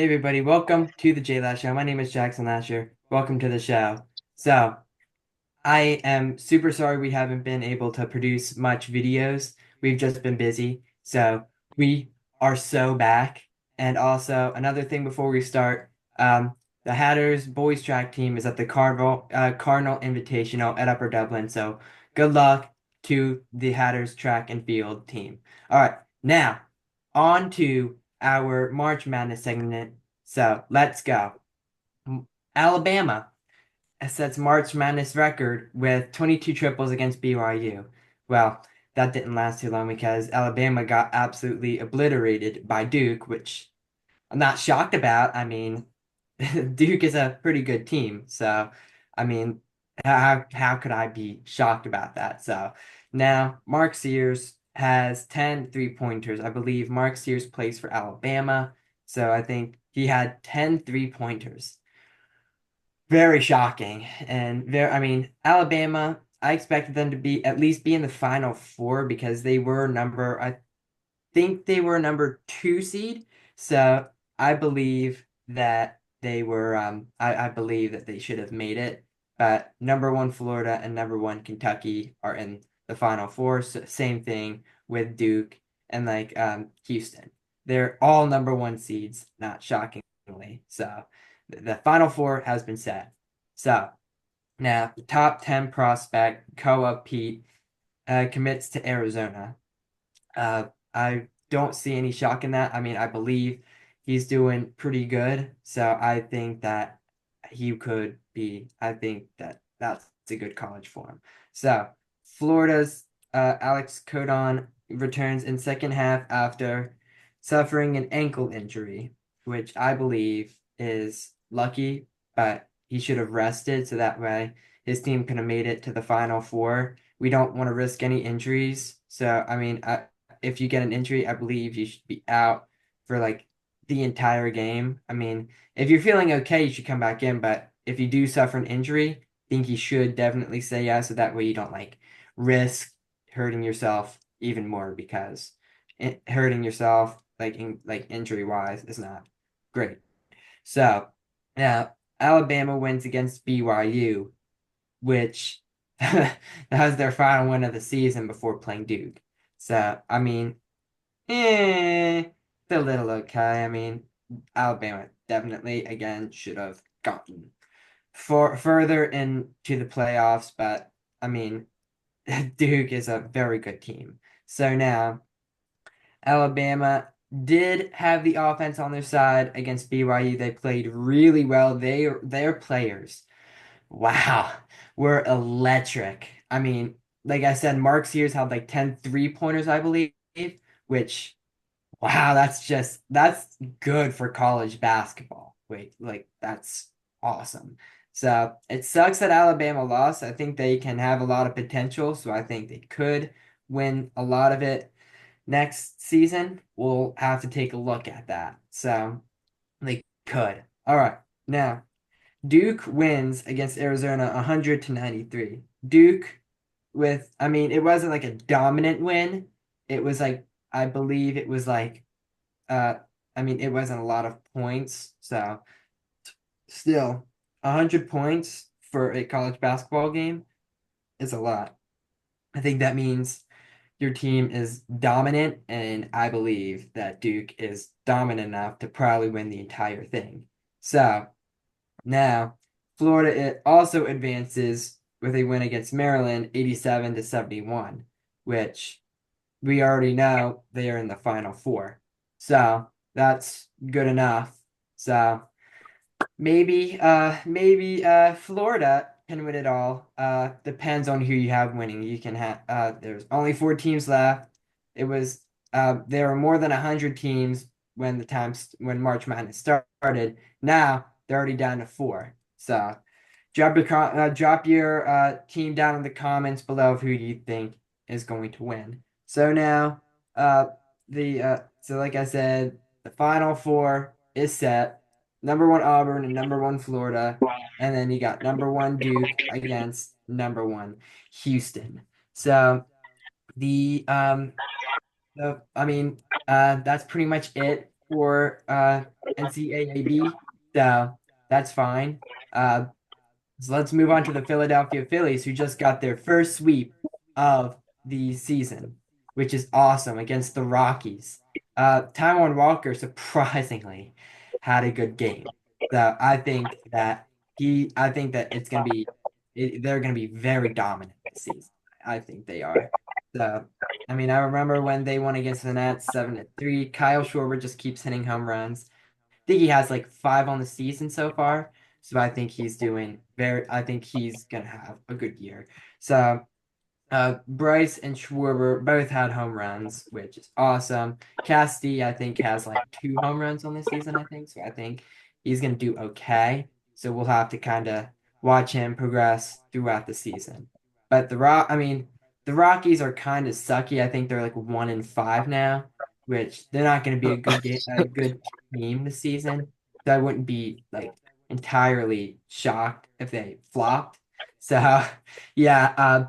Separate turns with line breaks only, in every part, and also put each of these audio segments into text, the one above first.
Hey everybody, welcome to the JLash Show. My name is Lasher. Welcome to the show. So, I am super sorry we haven't been able to produce much videos. We've just been busy. So, we are so back. And also, another thing before we start, the Hatters boys track team is at the Cardinal Invitational at Upper Dublin. So, good luck to the Hatters track and field team. All right, now on to our March Madness segment. So let's go. Alabama sets March Madness record with 22 triples against BYU. Well, that didn't last too long because Alabama got absolutely obliterated by Duke, which I'm not shocked about. I mean, Duke is a pretty good team. So, I mean, how could I be shocked about that? So now Mark Sears has 10 3-pointers. I believe Mark Sears plays for Alabama. So I think he had 10 3-pointers. Very shocking. And I mean, Alabama, I expected them to be at least be in the final four because I think they were number 2 seed. So I believe that I believe that they should have made it. But number 1 Florida and number 1 Kentucky are in the final four. So same thing with Duke and Houston. They're all number 1 seeds, not shockingly. So the final four has been set. So now the top 10 prospect, Koa Pete, commits to Arizona. I don't see any shock in that. I mean, I believe he's doing pretty good. So I think that I think that that's a good college for him. So Florida's Alex Codon returns in second half after suffering an ankle injury, which I believe is lucky, but he should have rested so that way his team could have made it to the final four. We don't want to risk any injuries. So, I mean, if you get an injury, I believe you should be out for like the entire game. I mean, if you're feeling okay, you should come back in. But if you do suffer an injury, I think you should definitely say yes. So that way you don't like risk hurting yourself even more because hurting yourself like injury wise is not great. So now Alabama wins against BYU, which that was their final win of the season before playing Duke. So I mean, it's a little okay. I mean, Alabama definitely again should have gotten further into the playoffs, but I mean, Duke is a very good team. So now Alabama did have the offense on their side against BYU. They played really well. Their players, wow, were electric. I mean, like I said, Mark Sears had like 10 3-pointers, I believe, which wow, that's good for college basketball. Wait, like that's awesome. So it sucks that Alabama lost. I think they can have a lot of potential, so I think they could win a lot of it next season. We'll have to take a look at that. So they could. All right. Now, Duke wins against Arizona 100 to 93. Duke I mean, it wasn't like a dominant win. It was like I believe it was like uh, I mean, it wasn't a lot of points, so still, 100 points for a college basketball game is a lot. I think that means your team is dominant, and I believe that Duke is dominant enough to probably win the entire thing. So now, Florida it also advances with a win against Maryland, 87 to 71, which we already know they are in the final four. So that's good enough. So maybe Florida can win it all. Depends on who you have winning. You can have there's only 4 teams left. There were more than 100 teams when March Madness started. Now they're already down to 4. So drop your team down in the comments below of who you think is going to win. So now, so like I said, the final four is set. Number 1 Auburn and number 1 Florida, and then you got number 1 Duke against number 1 Houston. So the I mean, that's pretty much it. for NCAAB, so that's fine. Uh, so let's move on to the Philadelphia Phillies, who just got their first sweep of the season, which is awesome against the Rockies. Taiwan Walker surprisingly had a good game. So I think that they're gonna be very dominant this season. I think they are. So, I mean, I remember when they won against the Nets 7-3. Kyle Schwarber just keeps hitting home runs. Think he has like 5 on the season so far. So I think he's gonna have a good year. So Bryce and Schwarber both had home runs, which is awesome. Casti, I think, has like 2 home runs on this season, I think. So I think he's gonna do okay. So we'll have to kind of watch him progress throughout the season. But the Rockies are kind of sucky. I think they're like 1-5 now, which they're not gonna be a good team this season. So I wouldn't be like entirely shocked if they flopped. So yeah,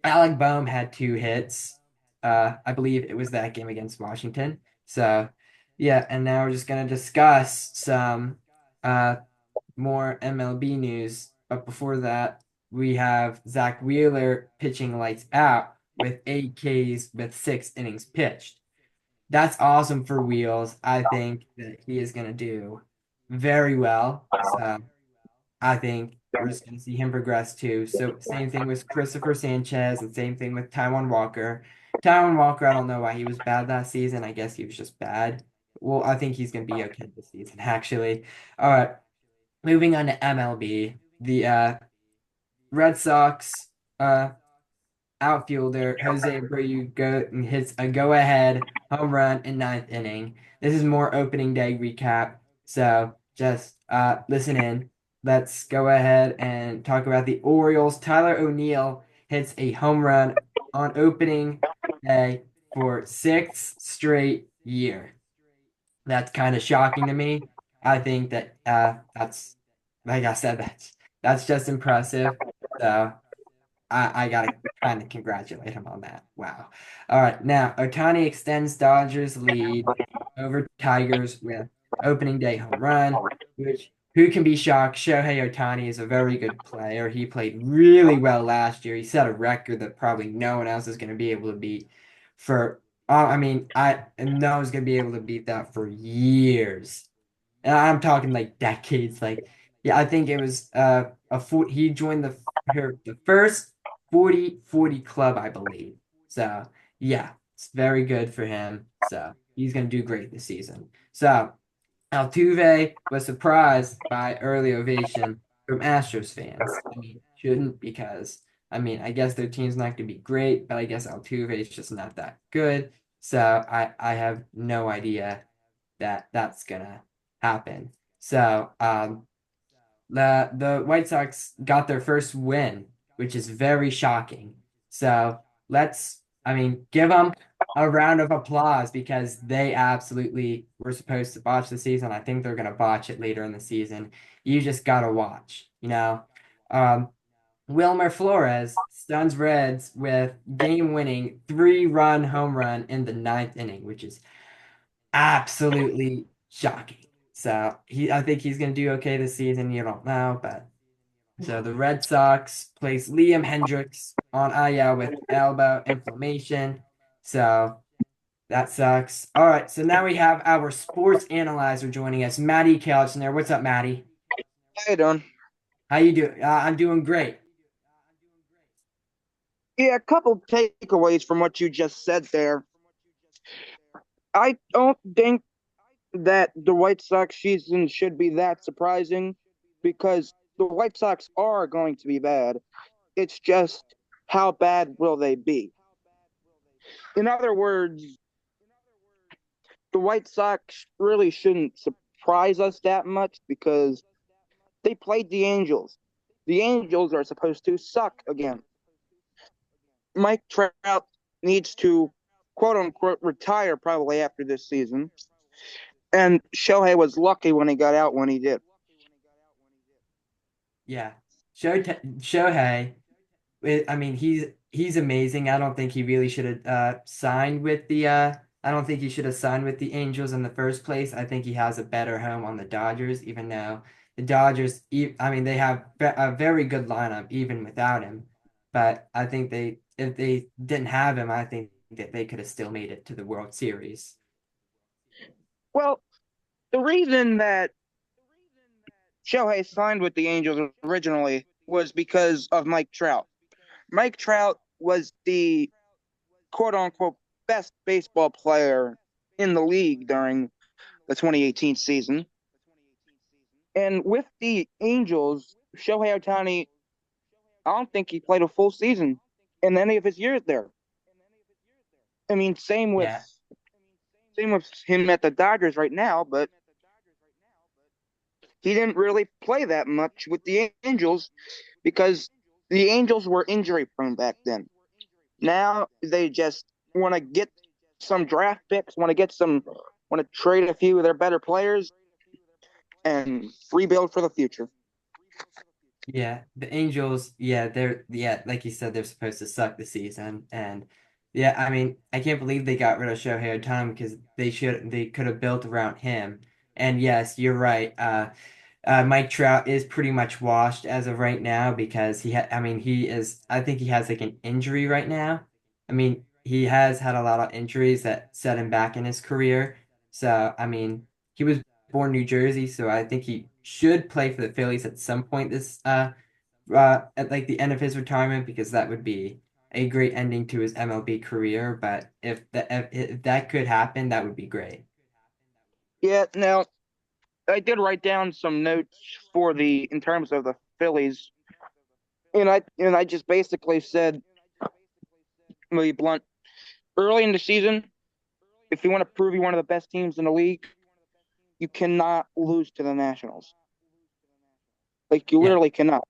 Alec Boehm had 2 hits. I believe it was that game against Washington. So, yeah, and now we're just gonna discuss some uh more MLB news. But before that, we have Zach Wheeler pitching lights out with 8 Ks with 6 innings pitched. That's awesome for Wheels. I think that he is gonna do very well. So I think we're just going to see him progress too. So same thing with Christopher Sanchez and same thing with Taiwan Walker. Taiwan Walker, I don't know why he was bad last season. I guess he was just bad. Well, I think he's going to be okay this season, actually. All right, moving on to MLB. The Red Sox outfielder Jose Abreu hits a go-ahead home run in ninth inning. This is more opening day recap, so just listen in. Let's go ahead and talk about the Orioles. Tyler O'Neill hits a home run on opening day for 6th straight year. That's kind of shocking to me. I think that that's like I said, that's just impressive. So I gotta kind of congratulate him on that. Wow. All right, now Ohtani extends Dodgers lead over Tigers with opening day home run, which who can be shocked? Shohei Ohtani is a very good player. He played really well last year. He set a record that probably no one else is going to be able to beat for I no one's going to be able to beat that for years. And I'm talking like decades. Like, yeah, I think it was he joined the first 40-40 club, I believe. So yeah, it's very good for him. So he's gonna do great this season. So Altuve was surprised by early ovation from Astros fans. I mean, shouldn't because I guess their team's not gonna be great, but I guess Altuve is just not that good. So I have no idea that that's gonna happen. So the White Sox got their first win, which is very shocking. So give them a round of applause because they absolutely were supposed to botch the season. I think they're gonna botch it later in the season. You just gotta watch. Um, Wilmer Flores stuns Reds with game-winning 3-run home run in the ninth inning, which is absolutely shocking. So I think he's gonna do okay this season. You don't know, but so the Red Sox place Liam Hendricks on IL with elbow inflammation. So that sucks. All right, so now we have our sports analyzer joining us, Maddie Kelchner. What's up, Maddie?
How you doing?
How you doing? I'm doing great.
Yeah, a couple takeaways from what you just said there. I don't think that the White Sox season should be that surprising because the White Sox are going to be bad. It's just how bad will they be? In other words, the White Sox really shouldn't surprise us that much because they played the Angels. The Angels are supposed to suck again. Mike Trout needs to quote unquote retire probably after this season. And Shohei was lucky when he got out when he did.
Yeah, Shohei. He's amazing. I don't think he really should have signed with the I don't think he should have signed with the Angels in the first place. I think he has a better home on the Dodgers, even though the Dodgers, I mean, they have a very good lineup even without him. But I think if they didn't have him, I think that they could have still made it to the World Series.
Well, the reason that Shohei signed with the Angels originally was because of Mike Trout. Mike Trout was the quote unquote best baseball player in the league during the 2018 season. And with the Angels, Shohei Ohtani, I don't think he played a full season in any of his years there. I mean,
Yeah.
same with him at the Dodgers right now, but he didn't really play that much with the Angels because the Angels were injury prone back then. Now they just want to get some draft picks, want to trade a few of their better players and rebuild for the future.
Yeah, the Angels, yeah, like you said, they're supposed to suck this season, and yeah, I mean, I can't believe they got rid of Shohei Ohtani because they could have built around him. And yes, you're right. Mike Trout is pretty much washed as of right now because I mean, I think he has like an injury right now. I mean, he has had a lot of injuries that set him back in his career. So, I mean, he was born New Jersey, so I think he should play for the Phillies at some point at like the end of his retirement because that would be a great ending to his MLB career. But if that could happen, that would be great.
Yeah, now I did write down some notes for the in terms of the Phillies, and I just basically said, really blunt, early in the season, if you want to prove you're one of the best teams in the league, you cannot lose to the Nationals. Like you
Yeah,
literally cannot.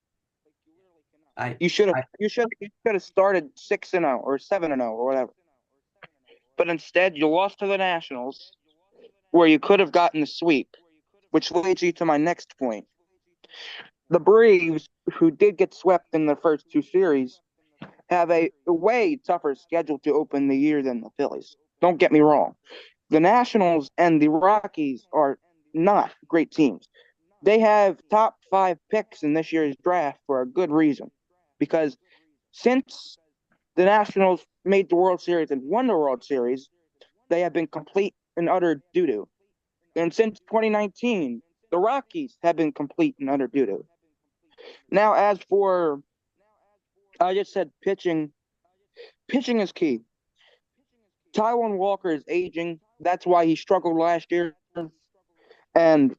I I
You should have started 6-0 or 7-0 or whatever. But instead, you lost to the Nationals, where you could have gotten the sweep, which leads you to my next point. The Braves, who did get swept in the first two series, have a way tougher schedule to open the year than the Phillies. Don't get me wrong. The Nationals and the Rockies are not great teams. They have top five picks in this year's draft for a good reason. Because since the Nationals made the World Series and won the World Series, they have been complete and utter doo doo. And since 2019, the Rockies have been complete and utter doo doo. Now, as for, I just said pitching, pitching is key. Taiwan Walker is aging. That's why he struggled last year. And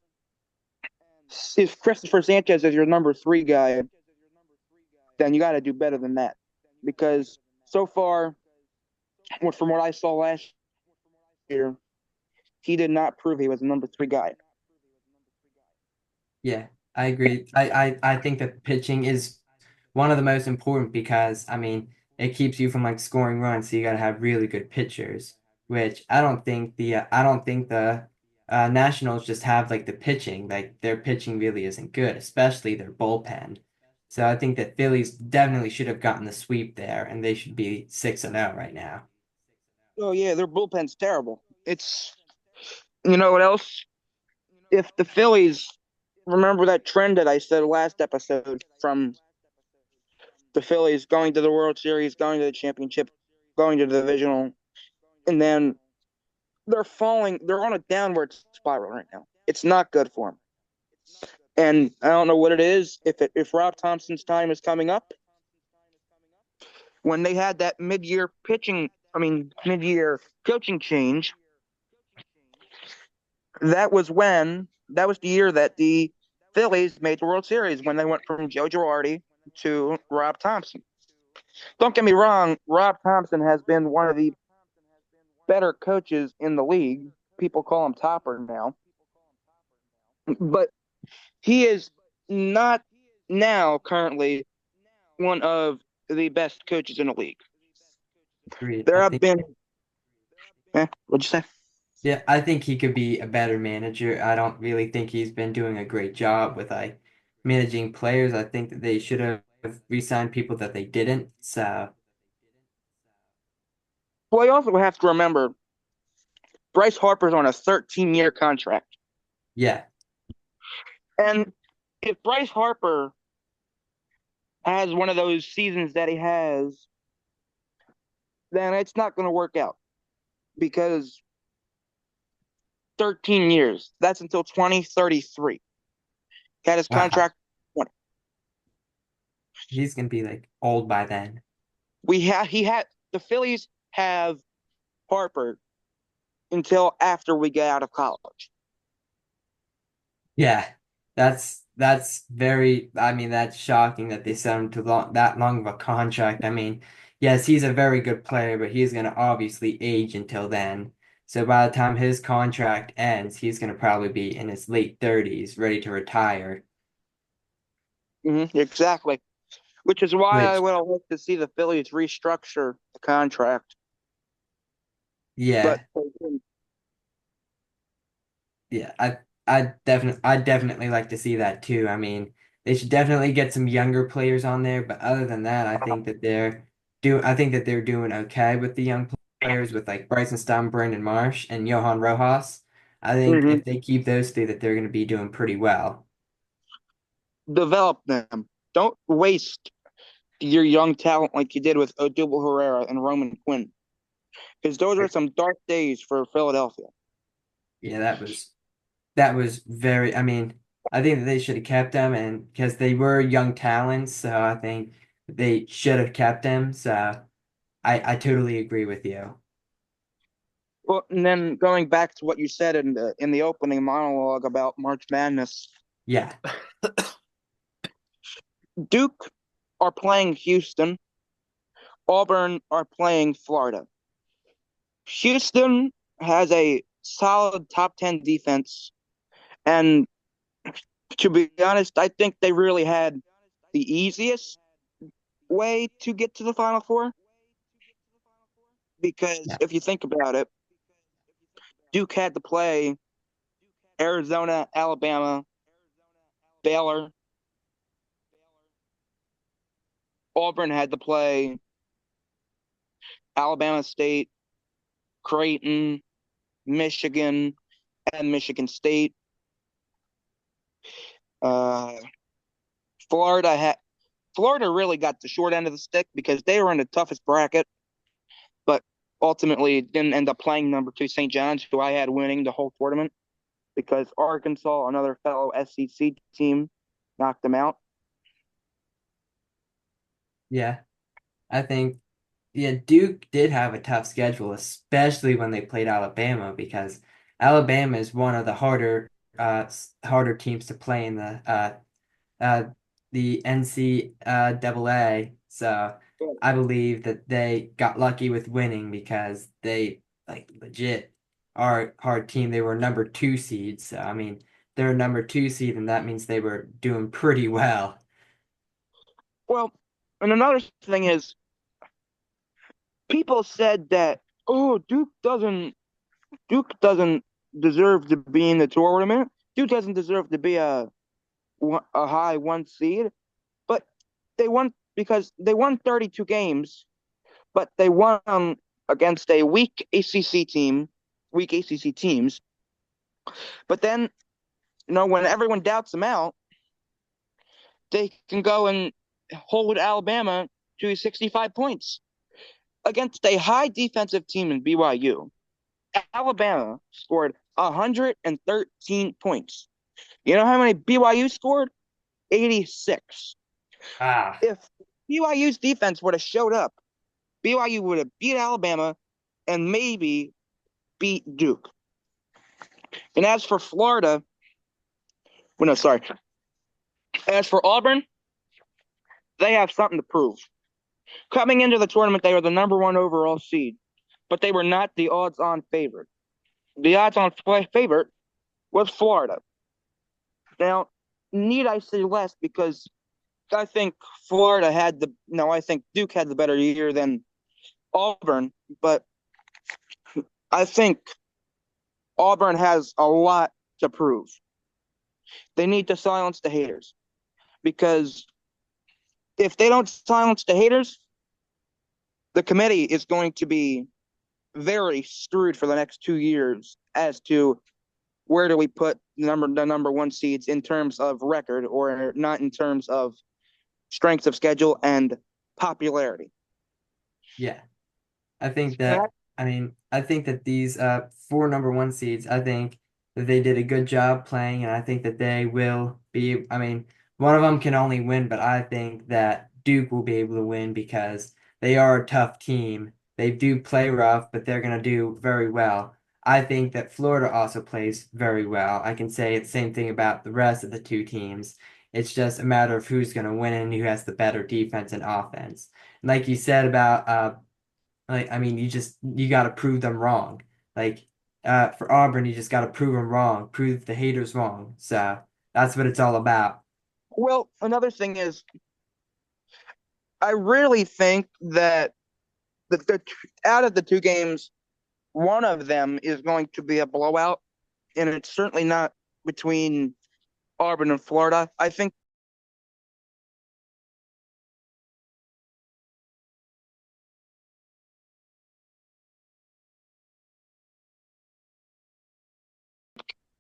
if Christopher Sanchez is your number three guy, then you got to do better than that. Because so far, from what I saw last year, he did not prove he was a number three guy.
Yeah, I agree. I think that pitching is one of the most important because I mean it keeps you from like scoring runs, so you got to have really good pitchers. Which I don't think the Nationals just have like the pitching. Like their pitching really isn't good, especially their bullpen. So I think that Phillies definitely should have gotten the sweep there, and they should be 6-0 right now.
Oh yeah, their bullpen's terrible. It's you know what else? If the Phillies remember that trend that I said last episode from the Phillies going to the World Series, going to the championship, going to the divisional, and then they're falling. They're on a downward spiral right now. It's not good for them. And I don't know what it is. If Rob Thompson's time is coming up, when they had that mid-year coaching change, that was the year that the Phillies made the World Series when they went from Joe Girardi to Rob Thompson. Don't get me wrong, Rob Thompson has been one of the better coaches in the league. People call him Topper now, but he is not now currently one of the best coaches in the league.
Agreed.
There have been, what'd you say?
Yeah, I think he could be a better manager. I don't really think he's been doing a great job with like managing players. I think that they should have re-signed people that they didn't. So
Well, you also have to remember Bryce Harper's on a 13-year contract.
Yeah.
And if Bryce Harper has one of those seasons that he has, then it's not going to work out because 13 years, that's until 2033. He had his
Wow.
contract 20.
He's gonna be like old by then.
The Phillies have Harper until after we get out of college.
Yeah. That's very, I mean, that's shocking that they sent him to that long of a contract. I mean, yes, he's a very good player, but he's gonna obviously age until then. So by the time his contract ends, he's gonna probably be in his late 30s, ready to retire.
Exactly. Which is why I
Which,
would have liked to see the Phillies restructure the contract. But
yeah, yeah, I'd definitely like to see that too. I mean, they should definitely get some younger players on there, but other than that, I think that they're doing okay with the young players with like Bryson Stott, Brandon Marsh, and Johan Rojas. I think
mhm,
if they keep those three, that they're going to be doing pretty well.
develop them. Don't waste your young talent like you did with Odubel Herrera and Roman Quinn, because those are some dark days for Philadelphia.
Yeah, that was very, I mean, I think that they should have kept them and because they were young talents, so I think they should have kept them. So I totally agree with you.
Well, and then going back to what you said in the opening monologue about March Madness,
Yeah.
Duke are playing Houston, Auburn are playing Florida. Houston has a solid top 10 defense, and to be honest, I think they really had the easiest way to get to the Final Four because
Yeah.
if you think about it, Duke had to play Arizona, Alabama, Baylor. Auburn had to play Alabama State, Creighton, Michigan, and Michigan State. Uh, Florida had Florida really got the short end of the stick because they were in the toughest bracket, but ultimately didn't end up playing number two St. John's, who I had winning the whole tournament because Arkansas, another fellow SEC team, knocked them out.
Yeah. I think yeah, Duke did have a tough schedule, especially when they played Alabama because Alabama is one of the harder teams to play in uh the NCAA. So I believe that they got lucky with winning because they like legit are a hard team. They were number two seed. So I mean they're a number two seed and that means they were doing pretty well.
Well, and another thing is, people said that oh Duke doesn't deserve to be in the tournament. Duke doesn't deserve to be a high one seed, but they won because they won 32 games, but they won against a weak ACC teams. But then, when everyone doubts them out, they can go and hold Alabama to 65 points against a high defensive team in BYU. Alabama scored 113 points. You know how many BYU scored? 86.
Ah,
If BYU's defense would have showed up, BYU would have beat Alabama and maybe beat Duke. And as for Florida, well, no, sorry. As for Auburn, they have something to prove. Coming into the tournament, they were the number one overall seed, but they were not the odds-on favorite. The odds-on favorite was Florida. Now, need I say less because I think I think Duke had the better year than Auburn, but I think Auburn has a lot to prove. They need to silence the haters because if they don't silence the haters, the committee is going to be very screwed for the next 2 years as to where do we put the number one seeds in terms of record or not in terms of strength of schedule and popularity.
Yeah. I think
That
that I think that these four number one seeds, I think that they did a good job playing, and I think that they will be. One of them can only win, but I think that Duke will be able to win because they are a tough team. They do play rough, but they're gonna do very well. I think that Florida also plays very well. I can say the same thing about the rest of the two teams. It's just a matter of who's gonna win and who has the better defense and offense. Like you said about you got to prove them wrong. Like, for Auburn, you just got to prove them wrong, prove the haters wrong. So that's what it's all about.
well, another thing is, I really think that the out of the two games, one of them is going to be a blowout, and it's certainly not between Auburn and Florida. I think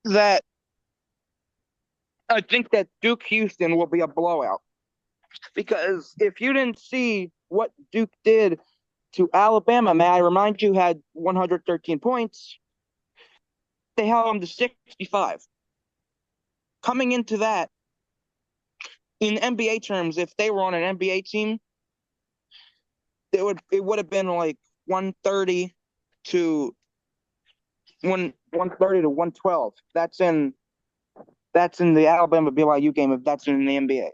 that I think that Duke Houston will be a blowout because if you didn't see what Duke did to Alabama, may I remind you, had 113 points. They held them to 65. Coming into that, in NBA terms, if they were on an NBA team, it would have been like 130 to 130 to 112. That's in the Alabama BYU game if that's in the NBA.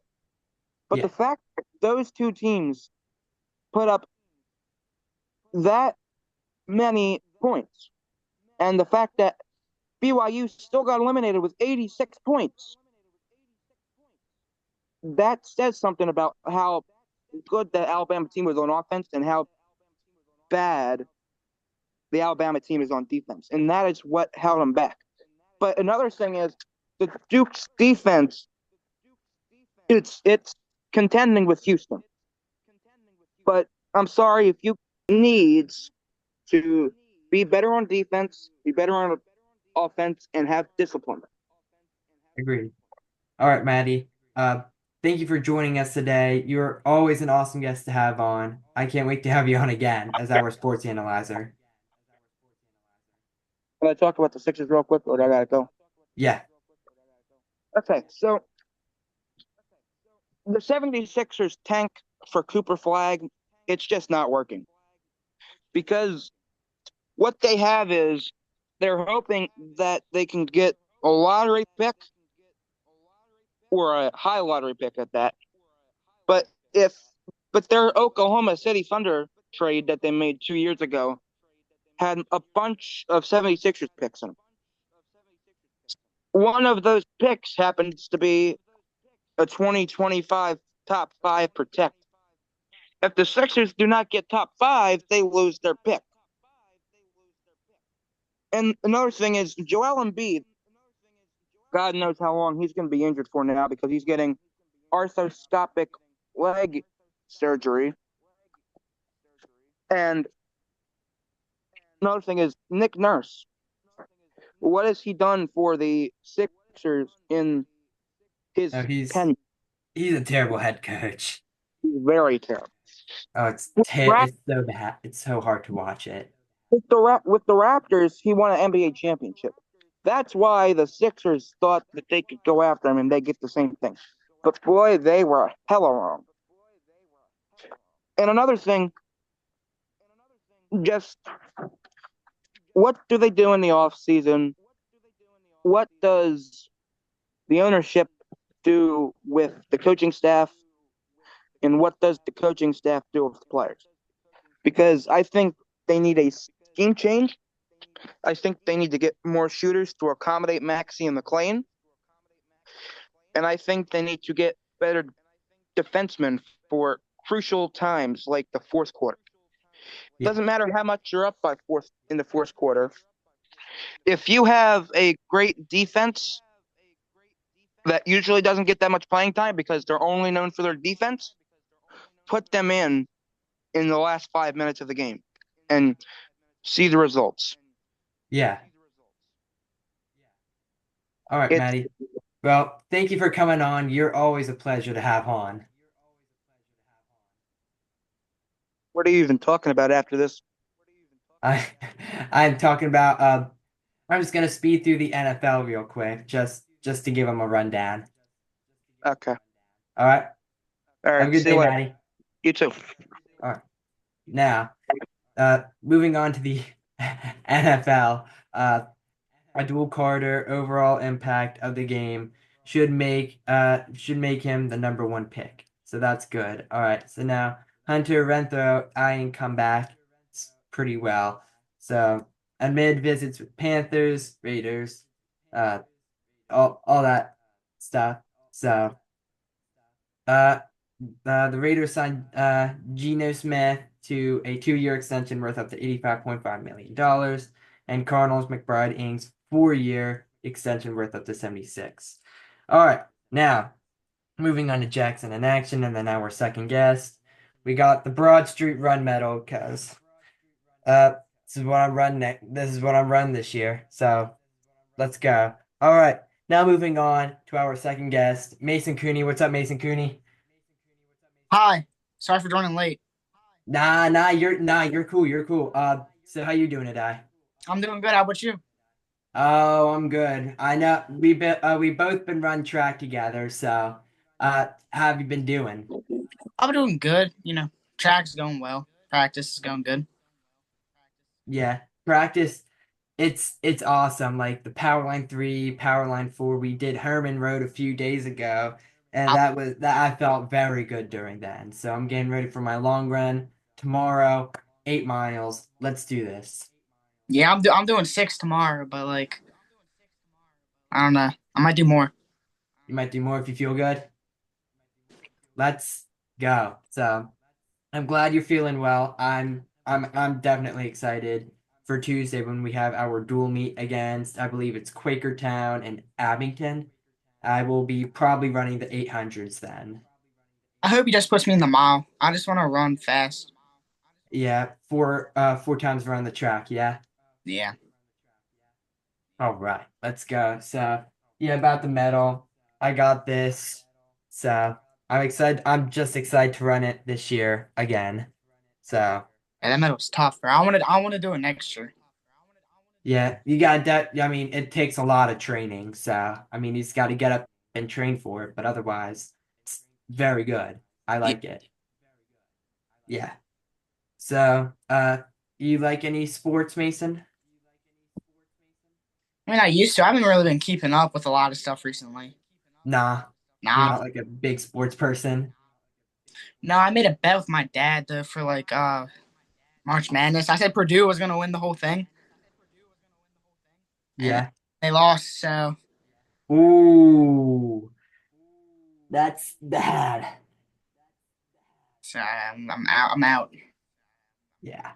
But
Yeah,
the fact that those two teams put up that many points, and the fact that BYU still got eliminated with 86 points, that says something about how good the Alabama team was on offense and how bad the Alabama team is on defense. And that is what held them back. But another thing is the Duke's defense, it's contending with Houston. But I'm sorry if you needs to be better on defense, be better on offense, and have discipline.
agreed. All right, Maddie. Thank you for joining us today. You're always an awesome guest to have on. I can't wait to have you on again as our sports analyzer.
Can I talk about the Sixers real quick, or do I gotta go?
Yeah,
Okay, so the 76ers tank for Cooper Flag, it's just not working because what they have is they're hoping that they can get a lottery pick or a high lottery pick at that. But if but their Oklahoma City Thunder trade that they made 2 years ago had a bunch of 76ers picks in them. One of those picks happens to be a 2025 top five protect. If the Sixers do not get top five, they lose their pick. And another thing is Joel Embiid, God knows how long he's going to be injured for now because he's getting arthroscopic leg surgery. And another thing is Nick Nurse. What has he done for the Sixers in
no,
his tenure?
he's a terrible head coach.
He's very terrible.
Oh, it's so bad. It's so hard to watch it.
With the Raptors, he won an NBA championship. That's why the Sixers thought that they could go after him and they get the same thing. But boy, they were hella wrong. And another thing, just what do they do in the off season? What does the ownership do with the coaching staff? And what does the coaching staff do with the players? Because I think they need a scheme change. I think they need to get more shooters to accommodate Maxey and McLean. And I think they need to get better defensemen for crucial times like the fourth quarter.
Yeah,
Doesn't matter how much you're up by fourth in the fourth quarter. If you have a great defense that usually doesn't get that much playing time because they're only known for their defense, put them in the last 5 minutes of the game and see the results.
Yeah. All right,
It's
Maddie. Well, thank you for coming on. You're always a pleasure to have on.
what are you even talking about after this?
I I'm talking about I'm just gonna speed through the NFL real quick, just to give them a rundown.
Okay.
All right.
All
Have a
right.
good
See you
day,
later.
Maddie.
You too.
All right. Now, moving on to the NFL. A dual quarter overall impact of the game should make him the number one pick. So that's good. All right. So now Hunter Renfrow eyeing comeback pretty well. So amid visits with Panthers, Raiders, uh, all that stuff. So uh, the Raiders signed Geno Smith to a 2-year extension worth up to $85.5 million, and Cardinals McBride Inc.'s 4-year extension worth up to 76. All right, now moving on to Jackson in action, and then our second guest. We got the Broad Street Run medal because uh, this is what I'm running this year. So let's go. All right, now moving on to our second guest, Mason Cooney. What's up, Mason Cooney?
Hi. Sorry for joining late.
You're cool. You're cool. So how you doing today?
I'm doing good. How about you?
Oh, I'm good. I know we both been run track together. So, how have you been doing?
I'm doing good. Track's going well. Practice is going good.
Yeah, practice. It's awesome. Like the Power Line 3, Power Line 4. We did Herman Road a few days ago, and
I,
that I felt very good during that. And so I'm getting ready for my long run tomorrow, 8 miles. Let's do this.
yeah, I'm doing 6 tomorrow, but like I don't know. I might do more.
You might do more if you feel good. Let's go. So I'm glad you're feeling well. I'm definitely excited for Tuesday when we have our dual meet against, I believe it's Quakertown and Abington. I will be probably running the 800s then.
I hope he just puts me in the mile. I just want to run fast.
Yeah, four times around the track, yeah.
Yeah.
All right, let's go. So, yeah, about the medal, I got this. So, I'm excited. I'm just excited to run it this year again. So,
And that medal was tough. I want to do it next year.
yeah, you got that. I mean, it takes a lot of training. So, I mean, he's got to get up and train for it, but otherwise, it's very good. I
Yeah.
like it. Yeah. So, you like any sports, Mason?
I mean, I used to. I haven't really been keeping up with a lot of stuff recently.
Nah, you're
Nah.
not like a big sports person.
No, I made a bet with my dad though for like March Madness. I said Purdue was gonna win the whole thing, and
Yeah.
they lost. So
Ooh, that's bad.
I'm out. I'm out.
Yeah.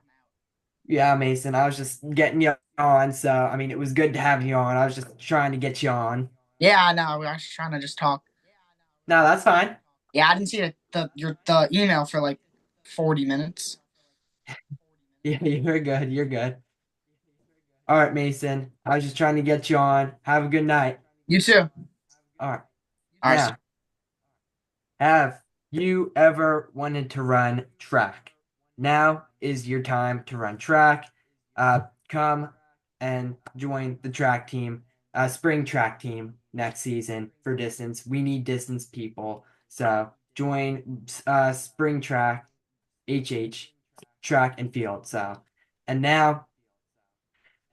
Yeah, Mason. I was just getting you on. So, I mean, it was good to have you on. I was just trying to get you on.
Yeah, I know. I was trying to just talk.
No, that's fine.
Yeah, I didn't see the email for like 40 minutes.
Yeah, you're good. You're good. All right, Mason. I was just trying to get you on. Have a good night.
You too.
All right.
All right.
Now, have you ever wanted to run track? Now is your time to run track. Come and join the track team, spring track team next season for distance. We need distance people. So join spring track, HH, track and field. So, and now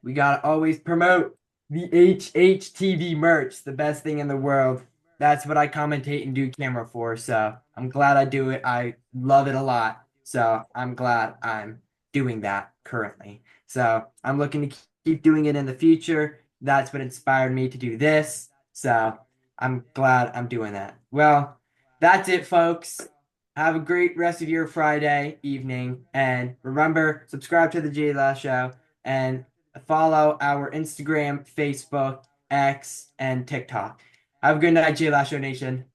we gotta always promote the HHTV merch, the best thing in the world. That's what I commentate and do camera for. So I'm glad I do it. I love it a lot. So I'm glad I'm doing that currently. So I'm looking to keep doing it in the future. That's what inspired me to do this. So I'm glad I'm doing that. Well, that's it, folks. Have a great rest of your Friday evening. And remember, subscribe to the JLash Show and follow our Instagram, Facebook, X, and TikTok. Have a good night, JLash Show Nation.